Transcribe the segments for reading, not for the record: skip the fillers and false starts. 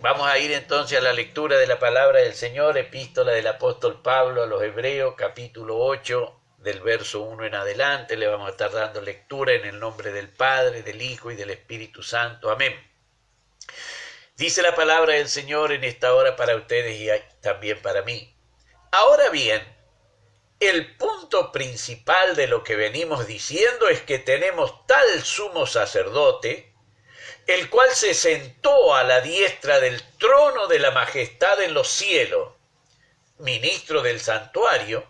Vamos a ir entonces a la lectura de la palabra del Señor, epístola del apóstol Pablo a los Hebreos, capítulo 8, del verso 1 en adelante. Le vamos a estar dando lectura en el nombre del Padre, del Hijo y del Espíritu Santo. Amén. Dice la palabra del Señor en esta hora para ustedes y también para mí. Ahora bien, el punto principal de lo que venimos diciendo es que tenemos tal sumo sacerdote, el cual se sentó a la diestra del trono de la majestad en los cielos, ministro del santuario,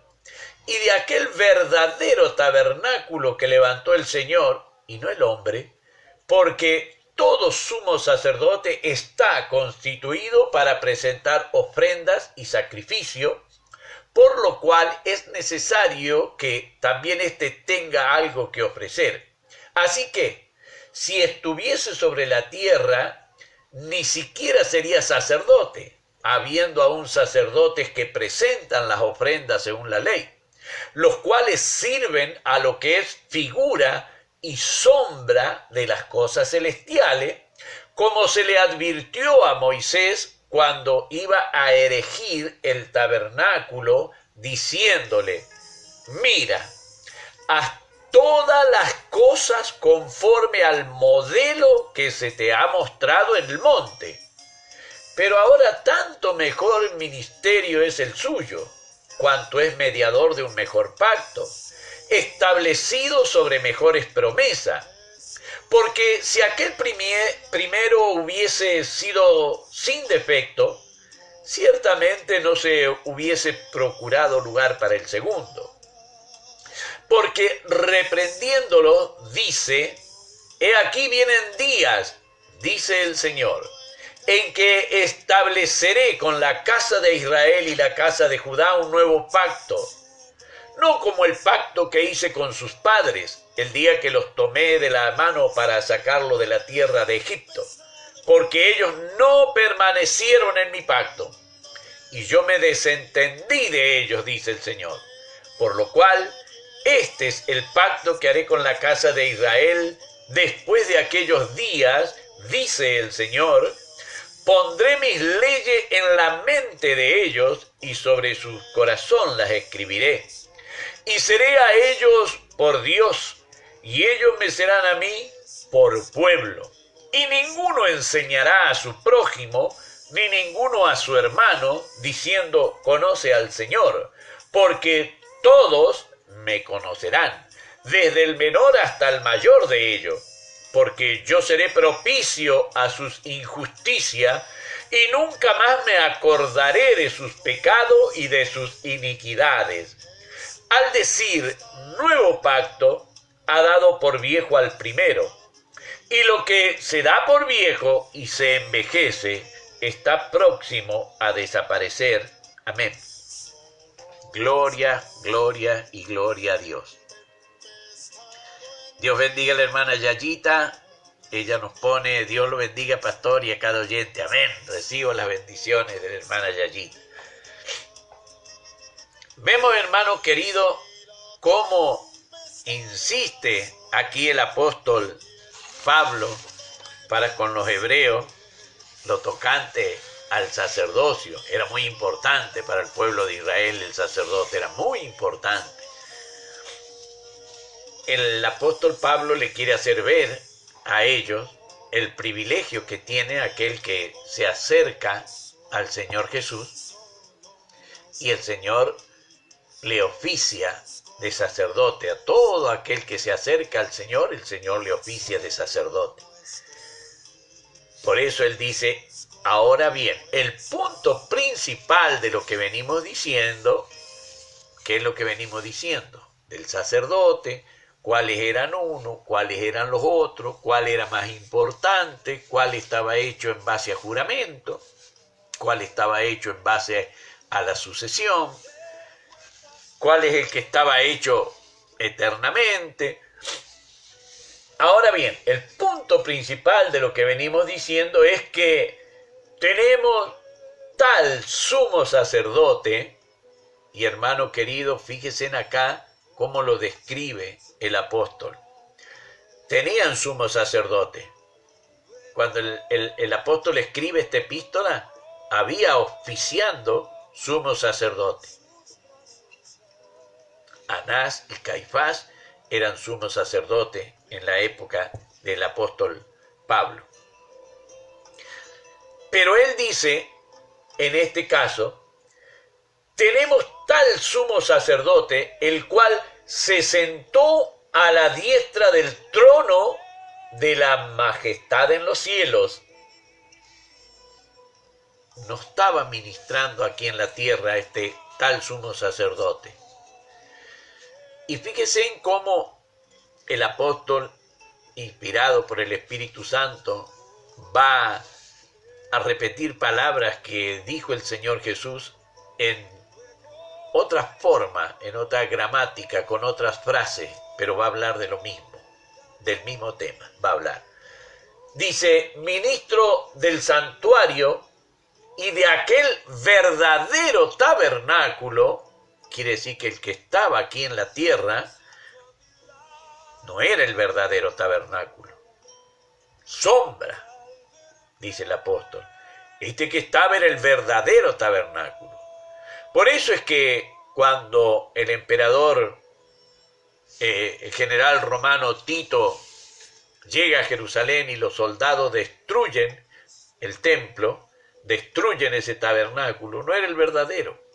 y de aquel verdadero tabernáculo que levantó el Señor, y no el hombre, porque todo sumo sacerdote está constituido para presentar ofrendas y sacrificio, por lo cual es necesario que también éste tenga algo que ofrecer. Así que, si estuviese sobre la tierra, ni siquiera sería sacerdote, habiendo aún sacerdotes que presentan las ofrendas según la ley, los cuales sirven a lo que es figura y sombra de las cosas celestiales, como se le advirtió a Moisés cuando iba a erigir el tabernáculo, diciéndole: mira, haz todas las cosas conforme al modelo que se te ha mostrado en el monte. Pero ahora tanto mejor ministerio es el suyo, cuanto es mediador de un mejor pacto, establecido sobre mejores promesas. Porque si aquel primero hubiese sido sin defecto, ciertamente no se hubiese procurado lugar para el segundo. Porque reprendiéndolo dice: he aquí vienen días, dice el Señor, en que estableceré con la casa de Israel y la casa de Judá un nuevo pacto, no como el pacto que hice con sus padres el día que los tomé de la mano para sacarlo de la tierra de Egipto, porque ellos no permanecieron en mi pacto, y yo me desentendí de ellos, dice el Señor. Por lo cual, este es el pacto que haré con la casa de Israel después de aquellos días, dice el Señor. Pondré mis leyes en la mente de ellos y sobre su corazón las escribiré. Y seré a ellos por Dios, y ellos me serán a mí por pueblo. Y ninguno enseñará a su prójimo, ni ninguno a su hermano, diciendo: conoce al Señor, porque todos me conocerán, desde el menor hasta el mayor de ellos, porque yo seré propicio a sus injusticias, y nunca más me acordaré de sus pecados y de sus iniquidades. Al decir nuevo pacto, ha dado por viejo al primero, y lo que se da por viejo y se envejece está próximo a desaparecer. Amén. Gloria, gloria y gloria a Dios. Dios bendiga a la hermana Yayita. Ella nos pone: Dios lo bendiga, pastor, y a cada oyente. Amén. Recibo las bendiciones de la hermana Yayita. Vemos, hermano querido, cómo insiste aquí el apóstol Pablo para con los hebreos lo tocante al sacerdocio. Era muy importante para el pueblo de Israel, el sacerdote era muy importante. El apóstol Pablo le quiere hacer ver a ellos el privilegio que tiene aquel que se acerca al Señor Jesús, y el Señor le oficia de sacerdote. A todo aquel que se acerca al Señor, el Señor le oficia de sacerdote. Por eso él dice: ahora bien, el punto principal de lo que venimos diciendo, ¿qué es lo que venimos diciendo? Del sacerdote, cuáles eran unos, cuáles eran los otros, cuál era más importante, cuál estaba hecho en base a juramento, cuál estaba hecho en base a la sucesión, cuál es el que estaba hecho eternamente. Ahora bien, el punto principal de lo que venimos diciendo es que tenemos tal sumo sacerdote, y hermano querido, fíjense en acá cómo lo describe el apóstol. Tenían sumo sacerdote, cuando el apóstol escribe esta epístola, había oficiando sumo sacerdote. Anás y Caifás eran sumos sacerdotes en la época del apóstol Pablo. Pero él dice, en este caso, tenemos tal sumo sacerdote, el cual se sentó a la diestra del trono de la majestad en los cielos. No estaba ministrando aquí en la tierra este tal sumo sacerdote. Y fíjese en cómo el apóstol, inspirado por el Espíritu Santo, va a repetir palabras que dijo el Señor Jesús en otra forma, en otra gramática, con otras frases, pero va a hablar de lo mismo, del mismo tema, va a hablar. Dice, ministro del santuario y de aquel verdadero tabernáculo. Quiere decir que el que estaba aquí en la tierra no era el verdadero tabernáculo. Sombra, dice el apóstol. Este que estaba era el verdadero tabernáculo. Por eso es que cuando el emperador, el general romano Tito, llega a Jerusalén y los soldados destruyen el templo, destruyen ese tabernáculo, no era el verdadero.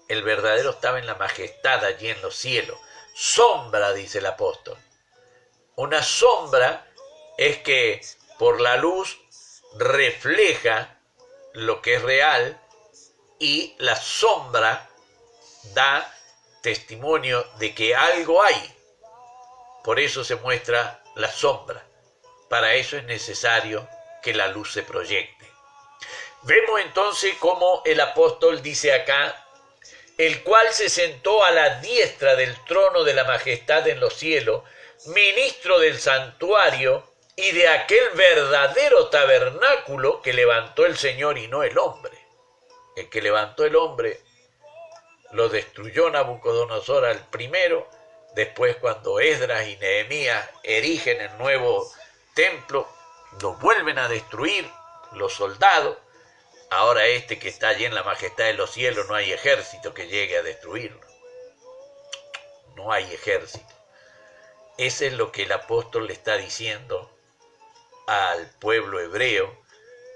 El verdadero estaba en la majestad allí en los cielos. Sombra, dice el apóstol. Una sombra es que por la luz refleja lo que es real y la sombra da testimonio de que algo hay. Por eso se muestra la sombra. Para eso es necesario que la luz se proyecte. Vemos entonces cómo el apóstol dice acá, el cual se sentó a la diestra del trono de la majestad en los cielos, ministro del santuario y de aquel verdadero tabernáculo que levantó el Señor y no el hombre. El que levantó el hombre lo destruyó Nabucodonosor al primero, después cuando Esdras y Nehemías erigen el nuevo templo, lo vuelven a destruir los soldados. Ahora este que está allí en la majestad de los cielos, no hay ejército que llegue a destruirlo. No hay ejército. Eso es lo que el apóstol le está diciendo al pueblo hebreo,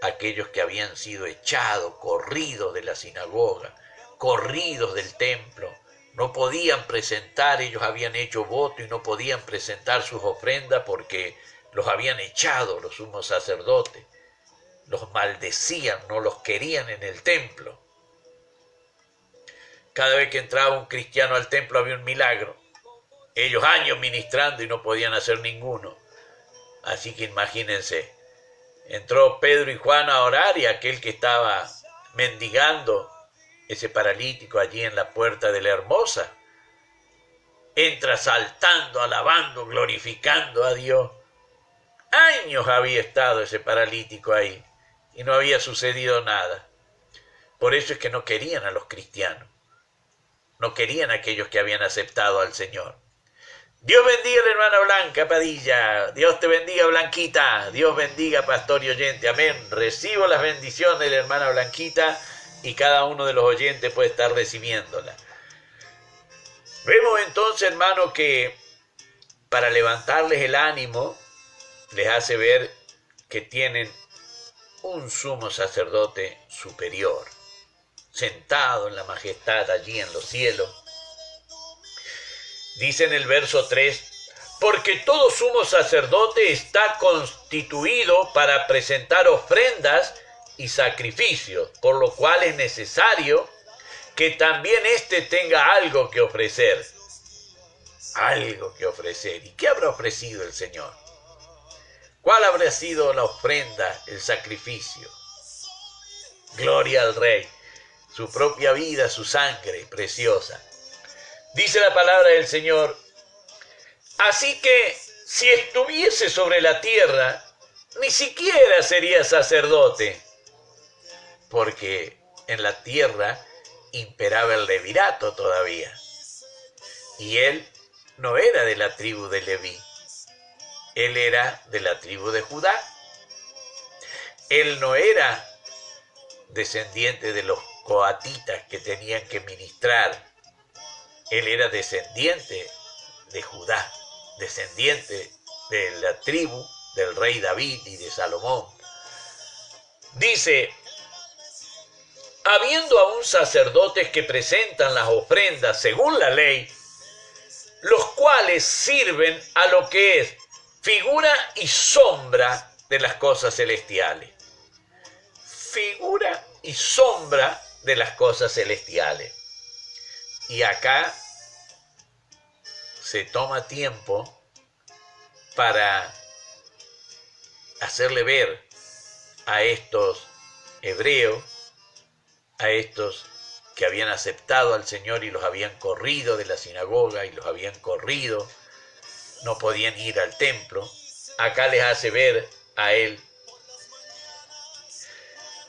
aquellos que habían sido echados, corridos de la sinagoga, corridos del templo. No podían presentar, ellos habían hecho voto y no podían presentar sus ofrendas porque los habían echado los sumos sacerdotes. Los maldecían, no los querían en el templo. Cada vez que entraba un cristiano al templo había un milagro. Ellos años ministrando y no podían hacer ninguno. Así que imagínense, entró Pedro y Juan a orar y aquel que estaba mendigando, ese paralítico allí en la puerta de la Hermosa, entra saltando, alabando, glorificando a Dios. Años había estado ese paralítico ahí. Y no había sucedido nada. Por eso es que no querían a los cristianos. No querían a aquellos que habían aceptado al Señor. Dios bendiga a la hermana Blanca Padilla. Dios te bendiga, Blanquita. Dios bendiga, pastor y oyente. Amén. Recibo las bendiciones de la hermana Blanquita y cada uno de los oyentes puede estar recibiéndola. Vemos entonces, hermano, que para levantarles el ánimo, les hace ver que tienen un sumo sacerdote superior, sentado en la majestad allí en los cielos. Dice en el verso 3, porque todo sumo sacerdote está constituido para presentar ofrendas y sacrificios, por lo cual es necesario que también éste tenga algo que ofrecer. Algo que ofrecer. ¿Y qué habrá ofrecido el Señor? ¿Cuál habrá sido la ofrenda, el sacrificio? Gloria al Rey, su propia vida, su sangre preciosa. Dice la palabra del Señor, así que si estuviese sobre la tierra, ni siquiera sería sacerdote, porque en la tierra imperaba el levirato todavía, y él no era de la tribu de Leví. Él era de la tribu de Judá. Él no era descendiente de los coatitas que tenían que ministrar. Él era descendiente de Judá, descendiente de la tribu del rey David y de Salomón. Dice, habiendo aún sacerdotes que presentan las ofrendas según la ley, los cuales sirven a lo que es figura y sombra de las cosas celestiales. Figura y sombra de las cosas celestiales. Y acá se toma tiempo para hacerle ver a estos hebreos, a estos que habían aceptado al Señor y los habían corrido de la sinagoga y los habían corrido, no podían ir al templo. Acá les hace ver a él.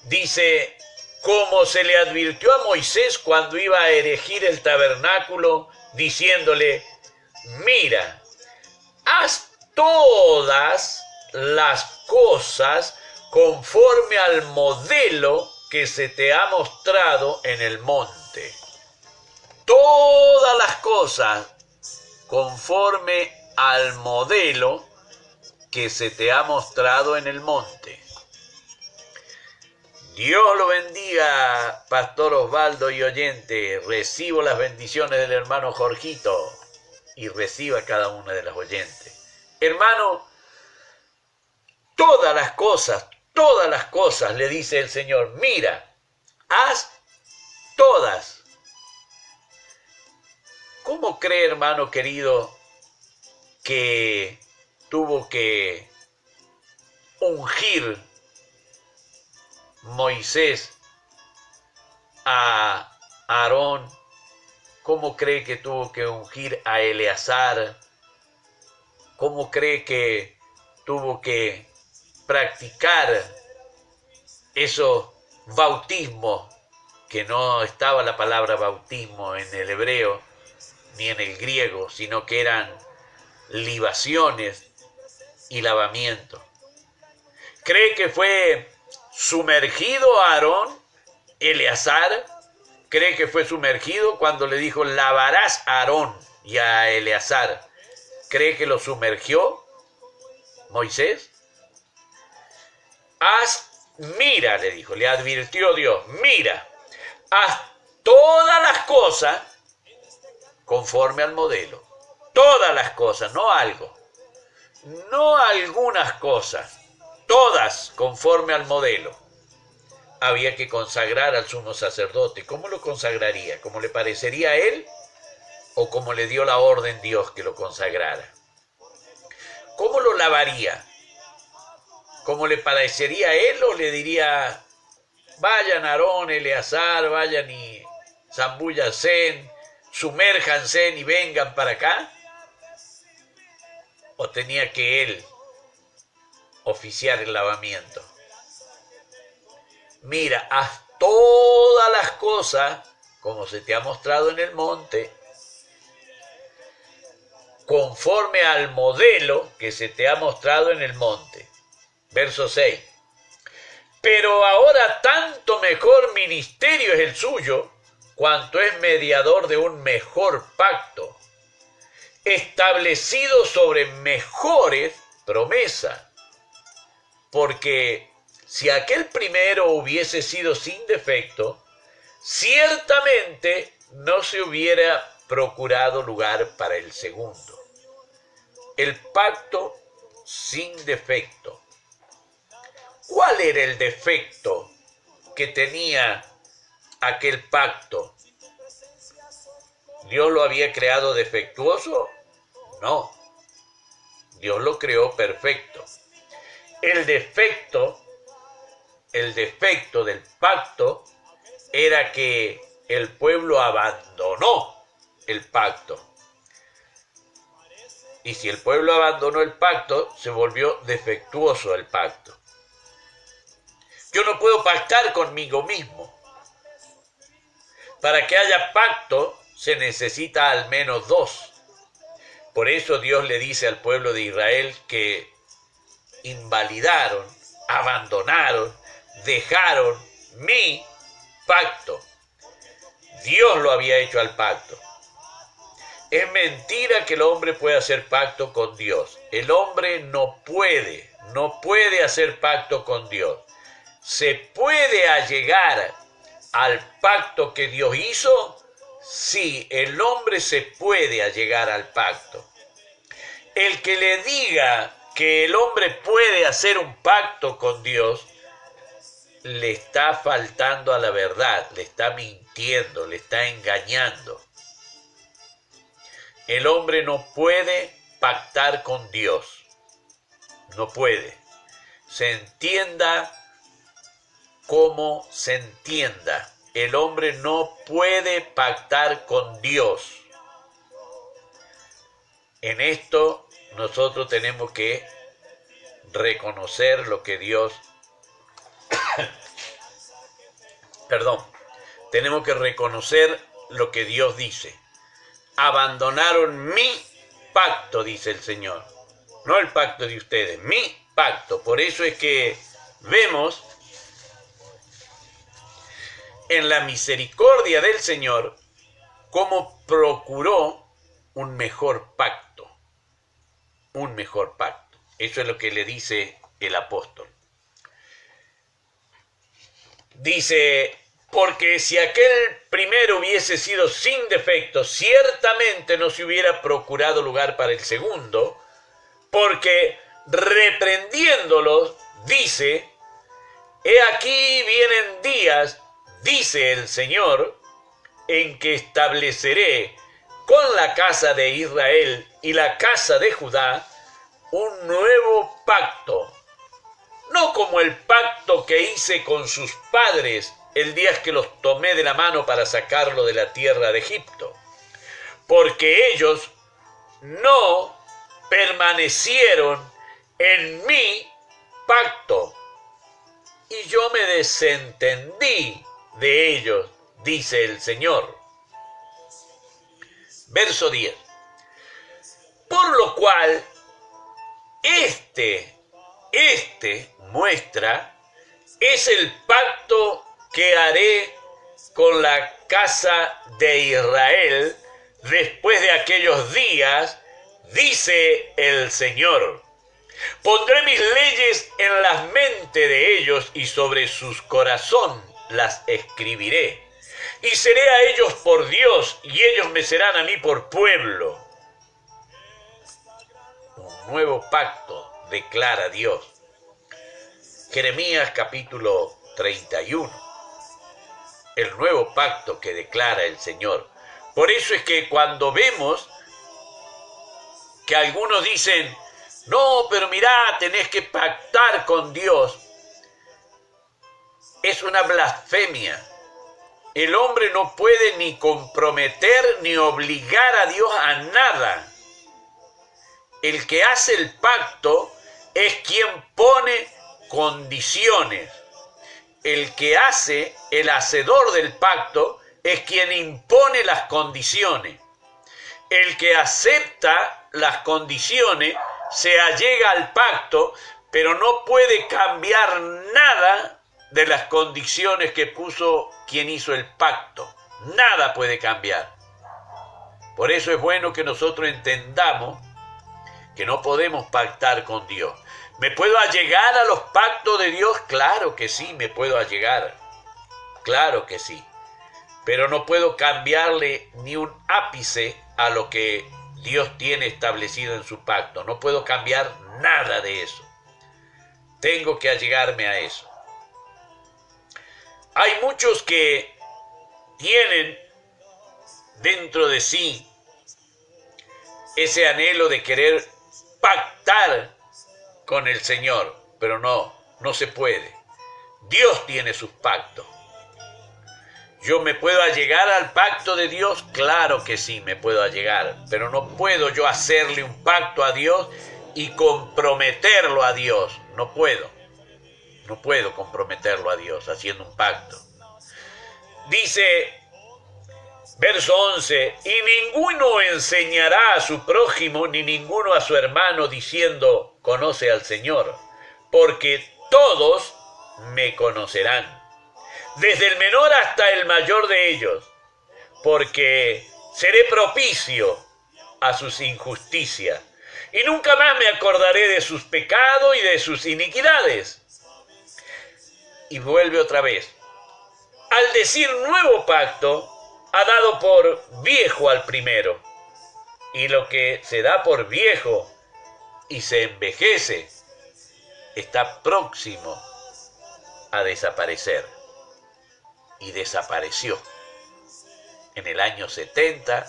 Dice, como se le advirtió a Moisés cuando iba a erigir el tabernáculo, diciéndole, mira, haz todas las cosas conforme al modelo que se te ha mostrado en el monte. Todas las cosas conforme al modelo que se te ha mostrado en el monte. Dios lo bendiga, Pastor Osvaldo y oyente. Recibo las bendiciones del hermano Jorgito y reciba cada una de las oyentes. Hermano, todas las cosas, le dice el Señor, mira, haz todas. ¿Cómo cree, hermano querido, que tuvo que ungir Moisés a Aarón? ¿Cómo cree que tuvo que ungir a Eleazar? ¿Cómo cree que tuvo que practicar esos bautismos, que no estaba la palabra bautismo en el hebreo ni en el griego, sino que eran libaciones y lavamiento? ¿Cree que fue sumergido a Aarón, Eleazar? ¿Cree que fue sumergido cuando le dijo, lavarás a Aarón y a Eleazar? ¿Cree que lo sumergió Moisés? Mira, le dijo, le advirtió Dios, mira, haz todas las cosas conforme al modelo. Todas las cosas, no algo, no algunas cosas, todas conforme al modelo. Había que consagrar al sumo sacerdote. ¿Cómo lo consagraría? ¿Cómo le parecería a él? ¿O como le dio la orden Dios que lo consagrara? ¿Cómo lo lavaría? ¿Cómo le parecería a él? ¿O le diría, vayan Aarón, Eleazar, vayan y zambúllanse, sumérjanse y vengan para acá? ¿O tenía que él oficiar el lavamiento? Mira, haz todas las cosas como se te ha mostrado en el monte, conforme al modelo que se te ha mostrado en el monte. Verso 6. Pero ahora tanto mejor ministerio es el suyo, cuanto es mediador de un mejor pacto, establecido sobre mejores promesas. Porque si aquel primero hubiese sido sin defecto, ciertamente no se hubiera procurado lugar para el segundo. El pacto sin defecto. ¿Cuál era el defecto que tenía aquel pacto? ¿Dios lo había creado defectuoso? No. Dios lo creó perfecto. El defecto del pacto era que el pueblo abandonó el pacto. Y si el pueblo abandonó el pacto, se volvió defectuoso el pacto. Yo no puedo pactar conmigo mismo. Para que haya pacto se necesita al menos dos. Por eso Dios le dice al pueblo de Israel que invalidaron, abandonaron, dejaron mi pacto. Dios lo había hecho al pacto. Es mentira que el hombre pueda hacer pacto con Dios. El hombre no puede hacer pacto con Dios. ¿Se puede allegar al pacto que Dios hizo? Sí, el hombre se puede allegar al pacto. El que le diga que el hombre puede hacer un pacto con Dios, le está faltando a la verdad, le está mintiendo, le está engañando. El hombre no puede pactar con Dios. No puede. Se entienda como se entienda. El hombre no puede pactar con Dios. En esto nosotros tenemos que reconocer lo que Dios... tenemos que reconocer lo que Dios dice. Abandonaron mi pacto, dice el Señor. No el pacto de ustedes, mi pacto. Por eso es que vemos en la misericordia del Señor cómo procuró un mejor pacto. Un mejor pacto. Eso es lo que le dice el apóstol. Dice, porque si aquel primero hubiese sido sin defecto, ciertamente no se hubiera procurado lugar para el segundo, porque reprendiéndolos, dice, he aquí vienen días, dice el Señor, en que estableceré con la casa de Israel y la casa de Judá un nuevo pacto, no como el pacto que hice con sus padres el día que los tomé de la mano para sacarlo de la tierra de Egipto, porque ellos no permanecieron en mi pacto, y yo me desentendí de ellos, dice el Señor. Verso 10. Por lo cual, este muestra, es el pacto que haré con la casa de Israel después de aquellos días, dice el Señor. Pondré mis leyes en la mente de ellos y sobre sus corazón las escribiré. Y seré a ellos por Dios y ellos me serán a mí por pueblo. Un nuevo pacto declara Dios. Jeremías capítulo 31. El nuevo pacto que declara el Señor. Por eso es que cuando vemos que algunos dicen, no, pero mirá, tenés que pactar con Dios, es una blasfemia. El hombre no puede ni comprometer ni obligar a Dios a nada. El que hace el pacto es quien pone condiciones. El que hace, el hacedor del pacto, es quien impone las condiciones. El que acepta las condiciones se allega al pacto, pero no puede cambiar nada de las condiciones que puso quien hizo el pacto. Nada puede cambiar. Por eso es bueno que nosotros entendamos que no podemos pactar con Dios. ¿Me puedo allegar a los pactos de Dios? Claro que sí, me puedo allegar. Claro que sí. Pero no puedo cambiarle ni un ápice a lo que Dios tiene establecido en su pacto. No puedo cambiar nada de eso. Tengo que allegarme a eso. Hay muchos que tienen dentro de sí ese anhelo de querer pactar con el Señor, pero no se puede. Dios tiene sus pactos. ¿Yo me puedo allegar al pacto de Dios? Claro que sí, me puedo allegar, pero no puedo yo hacerle un pacto a Dios y comprometerlo a Dios. No puedo comprometerlo a Dios haciendo un pacto. Dice, verso 11, y ninguno enseñará a su prójimo, ni ninguno a su hermano, diciendo, conoce al Señor, porque todos me conocerán, desde el menor hasta el mayor de ellos, porque seré propicio a sus injusticias, y nunca más me acordaré de sus pecados y de sus iniquidades. Y vuelve otra vez. Al decir nuevo pacto, ha dado por viejo al primero, y lo que se da por viejo y se envejece está próximo a desaparecer. Y desapareció. En el año 70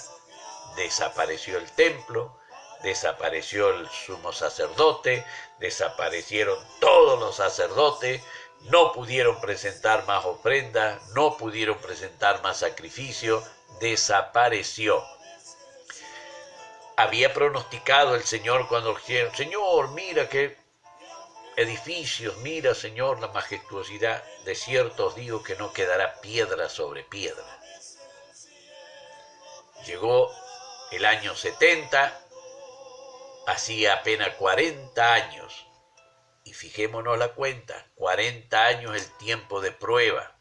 desapareció el templo, desapareció el sumo sacerdote, desaparecieron todos los sacerdotes, no pudieron presentar más ofrendas, no pudieron presentar más sacrificio, desapareció. Había pronosticado el Señor cuando dijeron, Señor, mira qué edificios, mira, Señor, la majestuosidad. De cierto os digo que no quedará piedra sobre piedra. Llegó el año 70, hacía apenas 40 años, y fijémonos la cuenta, 40 años el tiempo de prueba,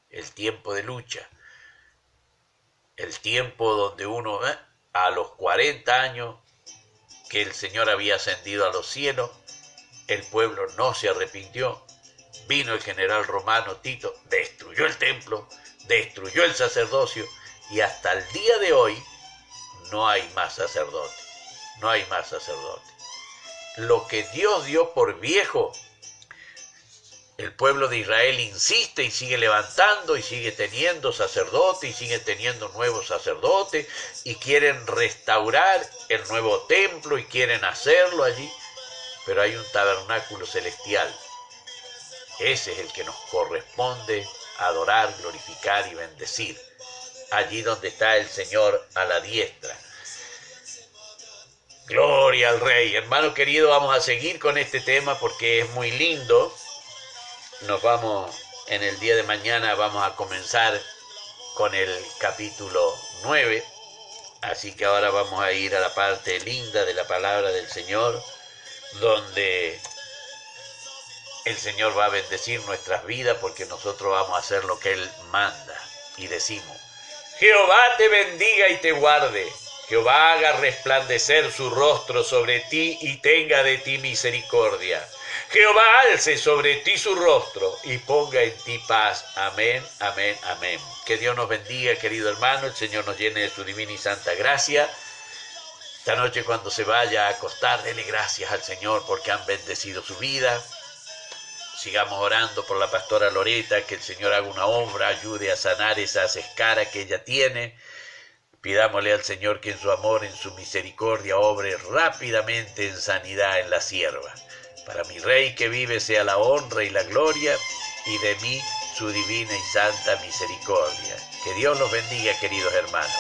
el tiempo de lucha, el tiempo donde uno, a los 40 años que el Señor había ascendido a los cielos, el pueblo no se arrepintió, vino el general romano Tito, destruyó el templo, destruyó el sacerdocio, y hasta el día de hoy no hay más sacerdote, no hay más sacerdote. Lo que Dios dio por viejo, el pueblo de Israel insiste y sigue levantando y sigue teniendo sacerdotes y sigue teniendo nuevos sacerdotes y quieren restaurar el nuevo templo y quieren hacerlo allí, pero hay un tabernáculo celestial. Ese es el que nos corresponde adorar, glorificar y bendecir. Allí donde está el Señor a la diestra. Gloria al Rey. Hermano querido, vamos a seguir con este tema porque es muy lindo. Nos vamos, en el día de mañana vamos a comenzar con el capítulo 9. Así que ahora vamos a ir a la parte linda de la palabra del Señor, donde el Señor va a bendecir nuestras vidas porque nosotros vamos a hacer lo que Él manda. Y decimos, Jehová te bendiga y te guarde. Jehová haga resplandecer su rostro sobre ti y tenga de ti misericordia. Jehová alce sobre ti su rostro y ponga en ti paz. Amén, amén, amén. Que Dios nos bendiga, querido hermano. El Señor nos llene de su divina y santa gracia. Esta noche cuando se vaya a acostar, dele gracias al Señor porque han bendecido su vida. Sigamos orando por la pastora Loreta, que el Señor haga una obra, ayude a sanar esas escaras que ella tiene. Pidámosle al Señor que en su amor, en su misericordia, obre rápidamente en sanidad en la sierva. Para mi Rey que vive sea la honra y la gloria, y de mí su divina y santa misericordia. Que Dios los bendiga, queridos hermanos.